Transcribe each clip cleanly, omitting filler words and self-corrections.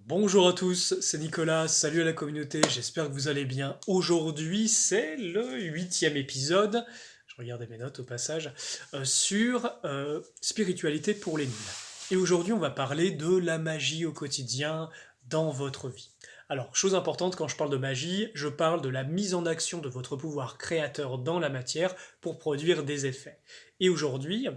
Bonjour à tous, c'est Nicolas, salut à la communauté, j'espère que vous allez bien. Aujourd'hui, c'est le huitième épisode, je regardais mes notes au passage, sur spiritualité pour les nuls. Et aujourd'hui, on va parler de la magie au quotidien dans votre vie. Alors, chose importante, quand je parle de magie, je parle de la mise en action de votre pouvoir créateur dans la matière pour produire des effets. Et aujourd'hui,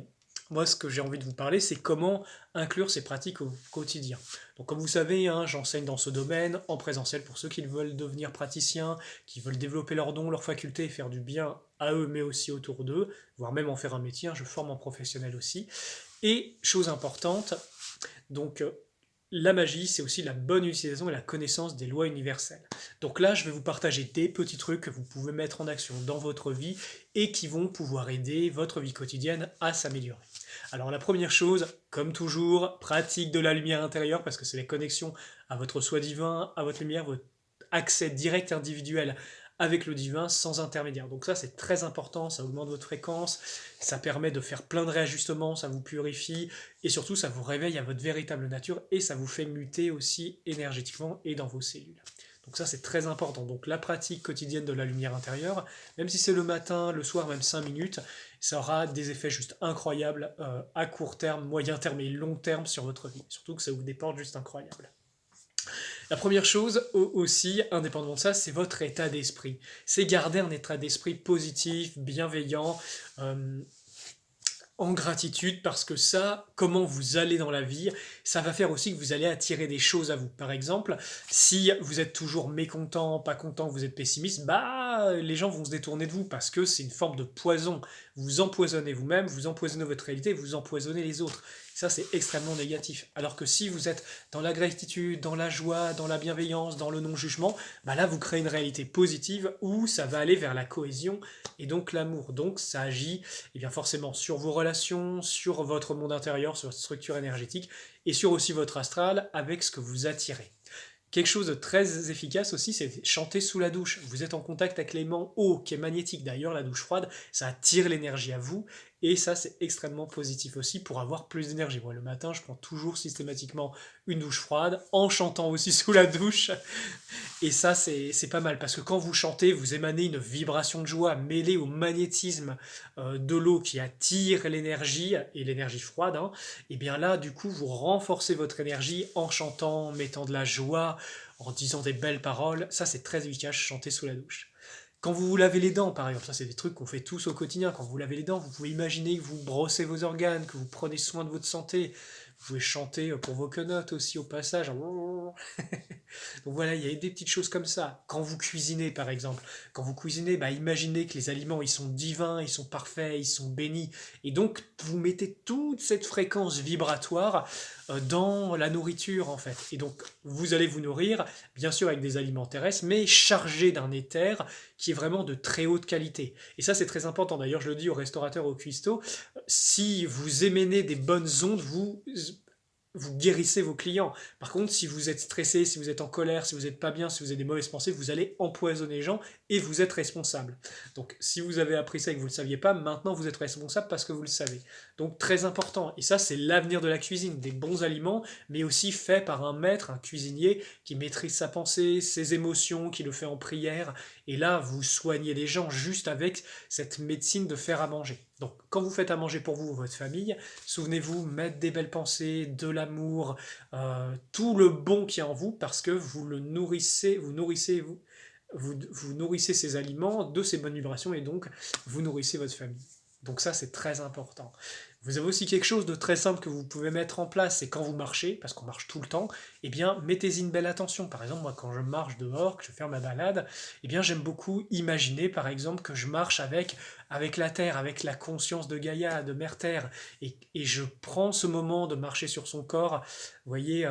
moi, ce que j'ai envie de vous parler, c'est comment inclure ces pratiques au quotidien. Donc comme vous savez, hein, j'enseigne dans ce domaine, en présentiel pour ceux qui veulent devenir praticiens, qui veulent développer leurs dons, leurs facultés et faire du bien à eux, mais aussi autour d'eux, voire même en faire un métier, hein, je forme en professionnel aussi. Et chose importante, donc la magie, c'est aussi la bonne utilisation et la connaissance des lois universelles. Donc là, je vais vous partager des petits trucs que vous pouvez mettre en action dans votre vie et qui vont pouvoir aider votre vie quotidienne à s'améliorer. Alors la première chose, comme toujours, pratique de la lumière intérieure parce que c'est la connexion à votre soi divin, à votre lumière, votre accès direct individuel avec le divin sans intermédiaire. Donc ça c'est très important, ça augmente votre fréquence, ça permet de faire plein de réajustements, ça vous purifie et surtout ça vous réveille à votre véritable nature et ça vous fait muter aussi énergétiquement et dans vos cellules. Donc ça c'est très important. Donc la pratique quotidienne de la lumière intérieure, même si c'est le matin, le soir, même 5 minutes, ça aura des effets juste incroyables à court terme, moyen terme et long terme sur votre vie. Surtout que ça vous déporte juste incroyable. La première chose aussi, indépendamment de ça, c'est votre état d'esprit. C'est garder un état d'esprit positif, bienveillant, euh, en gratitude parce que ça, comment vous allez dans la vie, ça va faire aussi que vous allez attirer des choses à vous. Par exemple, si vous êtes toujours mécontent, pas content, vous êtes pessimiste, bah les gens vont se détourner de vous parce que c'est une forme de poison. Vous empoisonnez vous-même, vous empoisonnez votre réalité, vous empoisonnez les autres. Ça, c'est extrêmement négatif. Alors que si vous êtes dans la gratitude, dans la joie, dans la bienveillance, dans le non-jugement, bah là, vous créez une réalité positive où ça va aller vers la cohésion et donc l'amour. Donc, ça agit et bien forcément sur vos relations, sur votre monde intérieur, sur votre structure énergétique et sur aussi votre astral avec ce que vous attirez. Quelque chose de très efficace aussi, c'est chanter sous la douche. Vous êtes en contact avec l'élément eau qui est magnétique. D'ailleurs, la douche froide, ça attire l'énergie à vous. Et ça, c'est extrêmement positif aussi pour avoir plus d'énergie. Moi, le matin, je prends toujours systématiquement une douche froide, en chantant aussi sous la douche. Et ça, c'est pas mal, parce que quand vous chantez, vous émanez une vibration de joie mêlée au magnétisme de l'eau qui attire l'énergie, et l'énergie froide, hein. Et bien là, du coup, vous renforcez votre énergie en chantant, en mettant de la joie, en disant des belles paroles. Ça, c'est très efficace, chanter sous la douche. Quand vous vous lavez les dents, par exemple, ça c'est des trucs qu'on fait tous au quotidien. Quand vous lavez les dents, vous pouvez imaginer que vous brossez vos organes, que vous prenez soin de votre santé. Vous pouvez chanter pour vos quenottes aussi au passage. Donc voilà, il y a des petites choses comme ça. Quand vous cuisinez, par exemple, quand vous cuisinez, bah, imaginez que les aliments, ils sont divins, ils sont parfaits, ils sont bénis. Et donc, vous mettez toute cette fréquence vibratoire dans la nourriture, en fait. Et donc, vous allez vous nourrir, bien sûr, avec des aliments terrestres, mais chargés d'un éther qui est vraiment de très haute qualité. Et ça, c'est très important. D'ailleurs, je le dis aux restaurateurs, aux cuistots, si vous éménez des bonnes ondes, vous guérissez vos clients. Par contre, si vous êtes stressé, si vous êtes en colère, si vous n'êtes pas bien, si vous avez des mauvaises pensées, vous allez empoisonner les gens et vous êtes responsable. Donc, si vous avez appris ça et que vous ne le saviez pas, maintenant vous êtes responsable parce que vous le savez. Donc, très important. Et ça, c'est l'avenir de la cuisine. Des bons aliments, mais aussi faits par un maître, un cuisinier qui maîtrise sa pensée, ses émotions, qui le fait en prière. Et là, vous soignez les gens juste avec cette médecine de faire à manger. Donc, quand vous faites à manger pour vous ou votre famille, souvenez-vous, mettre des belles pensées, de l'amour, tout le bon qui est en vous, parce que vous le nourrissez, vous nourrissez ces aliments de ces bonnes vibrations et donc vous nourrissez votre famille. Donc ça, c'est très important. Vous avez aussi quelque chose de très simple que vous pouvez mettre en place, c'est quand vous marchez, parce qu'on marche tout le temps, eh bien, mettez-y une belle attention. Par exemple, moi, quand je marche dehors, que je vais faire ma balade, eh bien, j'aime beaucoup imaginer, par exemple, que je marche avec la Terre, avec la conscience de Gaïa, de Mère Terre, et je prends ce moment de marcher sur son corps, vous voyez,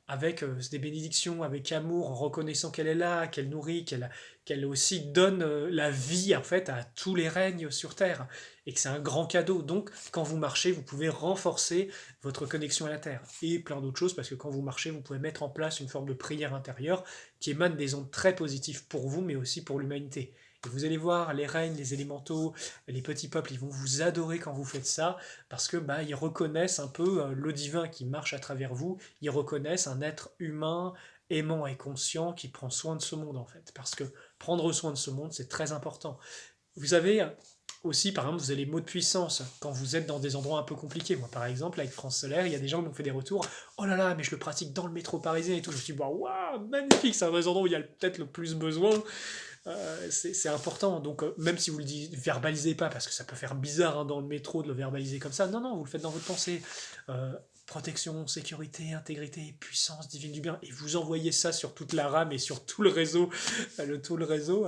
avec des bénédictions, avec amour, en reconnaissant qu'elle est là, qu'elle nourrit, qu'elle aussi donne la vie, en fait, à tous les règnes sur Terre, et que c'est un grand cadeau. Donc, quand vous marchez, vous pouvez renforcer votre connexion à la Terre, et plein d'autres choses, parce que quand vous marchez, vous pouvez mettre en place une forme de prière intérieure qui émane des ondes très positives pour vous, mais aussi pour l'humanité. Et vous allez voir, les reines, les élémentaux, les petits peuples, ils vont vous adorer quand vous faites ça, parce que bah, ils reconnaissent un peu le divin qui marche à travers vous, ils reconnaissent un être humain, aimant et conscient qui prend soin de ce monde en fait. Parce que prendre soin de ce monde, c'est très important. Vous avez aussi, par exemple, vous avez les mots de puissance quand vous êtes dans des endroits un peu compliqués. Moi, par exemple, avec France Solaire, il y a des gens qui m'ont fait des retours. Oh là là, mais je le pratique dans le métro parisien et tout. Je me suis dit, waouh, magnifique, c'est un des endroits où il y a peut-être le plus besoin. C'est important. Donc, même si vous le dites, verbalisez pas, parce que ça peut faire bizarre dans le métro de le verbaliser comme ça. Non, non, vous le faites dans votre pensée. Protection, sécurité, intégrité, puissance divine du bien. Et vous envoyez ça sur toute la rame et sur tout le réseau. Tout le réseau.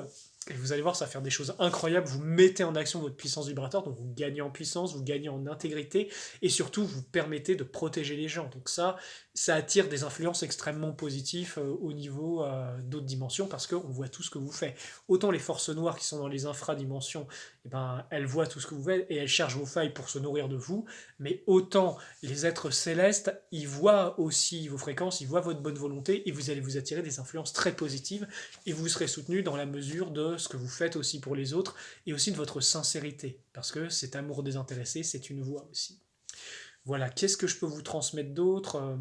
Et vous allez voir, ça va faire des choses incroyables. Vous mettez en action votre puissance vibratoire, donc vous gagnez en puissance, vous gagnez en intégrité, et surtout, vous permettez de protéger les gens. Donc ça attire des influences extrêmement positives au niveau d'autres dimensions, parce qu'on voit tout ce que vous faites. Autant les forces noires qui sont dans les infradimensions, eh ben, elles voient tout ce que vous faites, et elles cherchent vos failles pour se nourrir de vous, mais autant les êtres célestes, ils voient aussi vos fréquences, ils voient votre bonne volonté, et vous allez vous attirer des influences très positives, et vous serez soutenu dans la mesure de ce que vous faites aussi pour les autres, et aussi de votre sincérité, parce que cet amour désintéressé, c'est une voie aussi. Voilà, qu'est-ce que je peux vous transmettre d'autre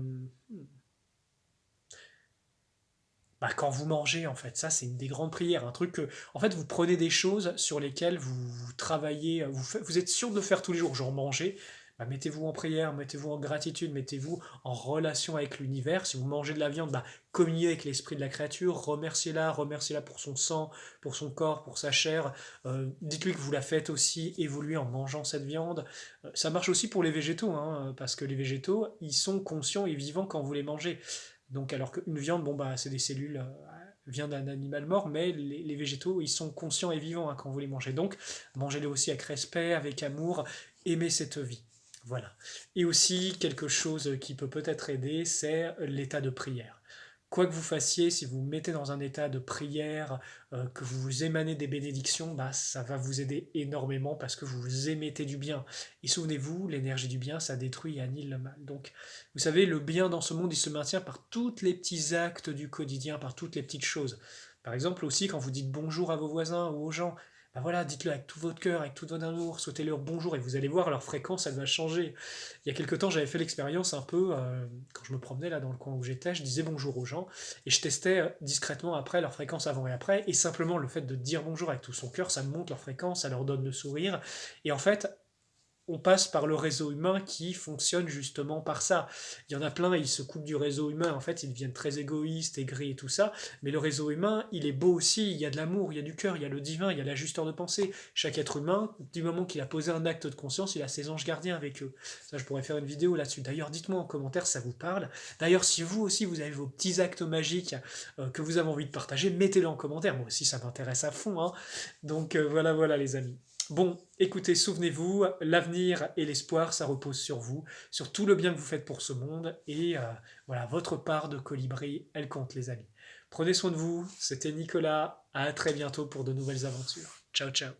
bah, quand vous mangez, en fait, ça c'est une des grandes prières, un truc que, en fait, vous prenez des choses sur lesquelles vous travaillez, vous êtes sûr de le faire tous les jours, genre manger, bah, mettez-vous en prière, mettez-vous en gratitude, mettez-vous en relation avec l'univers. Si vous mangez de la viande, bah, communiez avec l'esprit de la créature, remerciez-la pour son sang, pour son corps, pour sa chair. Dites-lui que vous la faites aussi évoluer en mangeant cette viande. Ça marche aussi pour les végétaux, hein, parce que les végétaux, ils sont conscients et vivants quand vous les mangez. Donc, alors qu'une viande, bon, bah, c'est des cellules, vient d'un animal mort, mais les végétaux, ils sont conscients et vivants quand vous les mangez. Donc, mangez-les aussi avec respect, avec amour, aimez cette vie. Voilà. Et aussi, quelque chose qui peut peut-être aider, c'est l'état de prière. Quoi que vous fassiez, si vous vous mettez dans un état de prière, que vous vous émanez des bénédictions, bah, ça va vous aider énormément parce que vous vous émettez du bien. Et souvenez-vous, l'énergie du bien, ça détruit et annule le mal. Donc, vous savez, le bien dans ce monde, il se maintient par tous les petits actes du quotidien, par toutes les petites choses. Par exemple aussi, quand vous dites bonjour à vos voisins ou aux gens, bah voilà, dites-le avec tout votre cœur, avec tout votre amour, souhaitez-leur bonjour et vous allez voir, leur fréquence, elle va changer. Il y a quelque temps, j'avais fait l'expérience un peu, quand je me promenais là dans le coin où j'étais, je disais bonjour aux gens et je testais discrètement après leur fréquence avant et après, et simplement le fait de dire bonjour avec tout son cœur, ça monte leur fréquence, ça leur donne le sourire, et en fait, on passe par le réseau humain qui fonctionne justement par ça. Il y en a plein, ils se coupent du réseau humain, en fait, ils deviennent très égoïstes, aigris et tout ça, mais le réseau humain, il est beau aussi, il y a de l'amour, il y a du cœur, il y a le divin, il y a la justeur de pensée. Chaque être humain, du moment qu'il a posé un acte de conscience, il a ses anges gardiens avec eux. Ça, je pourrais faire une vidéo là-dessus. D'ailleurs, dites-moi en commentaire si ça vous parle. D'ailleurs, si vous aussi, vous avez vos petits actes magiques que vous avez envie de partager, mettez-les en commentaire. Moi aussi, ça m'intéresse à fond, hein. Donc voilà, voilà les amis. Bon, écoutez, souvenez-vous, l'avenir et l'espoir, ça repose sur vous, sur tout le bien que vous faites pour ce monde, et voilà, votre part de colibri, elle compte les amis. Prenez soin de vous, c'était Nicolas, à très bientôt pour de nouvelles aventures. Ciao, ciao.